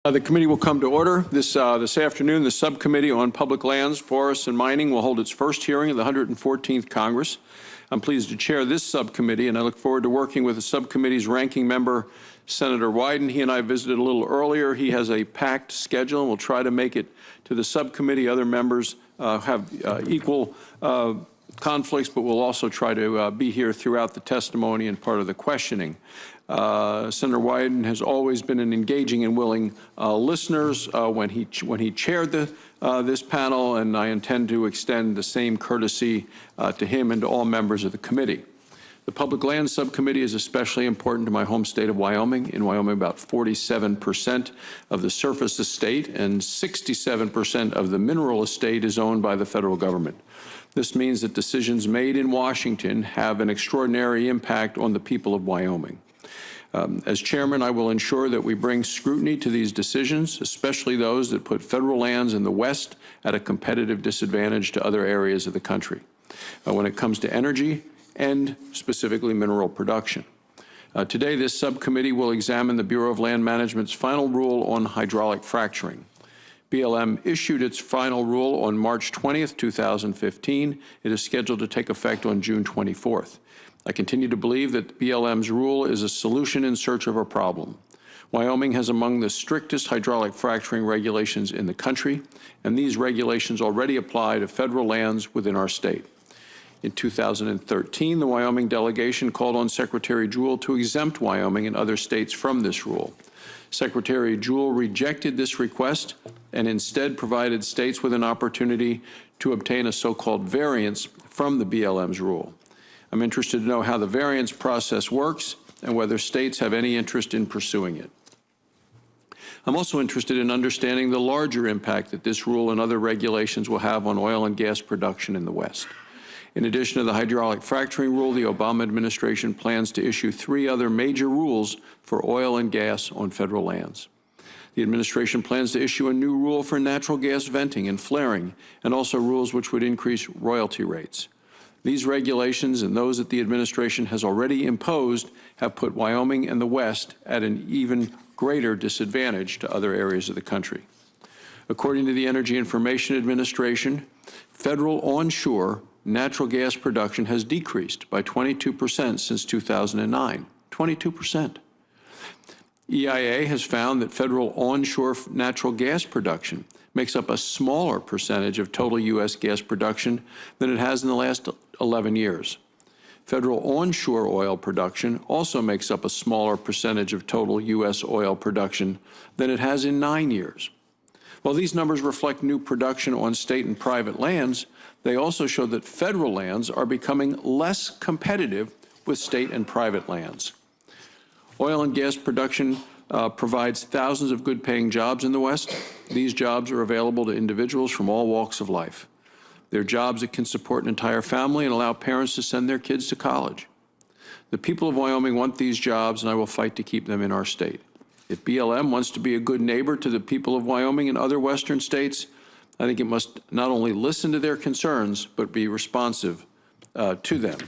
The committee will come to order. This afternoon, the Subcommittee on Public Lands, Forests, and Mining will hold its first hearing of the 114th Congress. I'm pleased to chair this subcommittee, and I look forward to working with the subcommittee's ranking member, Senator Wyden. He and I visited a little earlier. He has a packed schedule, and we'll try to make it to the subcommittee. Other members have equal conflicts, but we'll also try to be here throughout the testimony and part of the questioning. Senator Wyden has always been an engaging and willing listener when he chaired this panel, and I intend to extend the same courtesy to him and to all members of the committee. The Public Lands Subcommittee is especially important to my home state of Wyoming. In Wyoming, about 47% of the surface estate and 67% of the mineral estate is owned by the federal government. This means that decisions made in Washington have an extraordinary impact on the people of Wyoming. As chairman, I will ensure that we bring scrutiny to these decisions, especially those that put federal lands in the West at a competitive disadvantage to other areas of the country when it comes to energy and specifically mineral production. Today, this subcommittee will examine the Bureau of Land Management's final rule on hydraulic fracturing. BLM issued its final rule on March 20th, 2015. It is scheduled to take effect on June 24th. I continue to believe that BLM's rule is a solution in search of a problem. Wyoming has among the strictest hydraulic fracturing regulations in the country, and these regulations already apply to federal lands within our state. In 2013, the Wyoming delegation called on Secretary Jewell to exempt Wyoming and other states from this rule. Secretary Jewell rejected this request and instead provided states with an opportunity to obtain a so-called variance from the BLM's rule. I'm interested to know how the variance process works and whether states have any interest in pursuing it. I'm also interested in understanding the larger impact that this rule and other regulations will have on oil and gas production in the West. In addition to the hydraulic fracturing rule, the Obama administration plans to issue 3 other major rules for oil and gas on federal lands. The administration plans to issue a new rule for natural gas venting and flaring, and also rules which would increase royalty rates. These regulations and those that the administration has already imposed have put Wyoming and the West at an even greater disadvantage to other areas of the country. According to the Energy Information Administration, federal onshore natural gas production has decreased by 22% since 2009. 22%. EIA has found that federal onshore natural gas production makes up a smaller percentage of total U.S. gas production than it has in the last 11 years. Federal onshore oil production also makes up a smaller percentage of total U.S. oil production than it has in 9 years. While these numbers reflect new production on state and private lands, they also show that federal lands are becoming less competitive with state and private lands. Oil and gas production provides thousands of good-paying jobs in the West. These jobs are available to individuals from all walks of life. They're jobs that can support an entire family and allow parents to send their kids to college. The people of Wyoming want these jobs, and I will fight to keep them in our state. If BLM wants to be a good neighbor to the people of Wyoming and other Western states, I think it must not only listen to their concerns, but be responsive to them.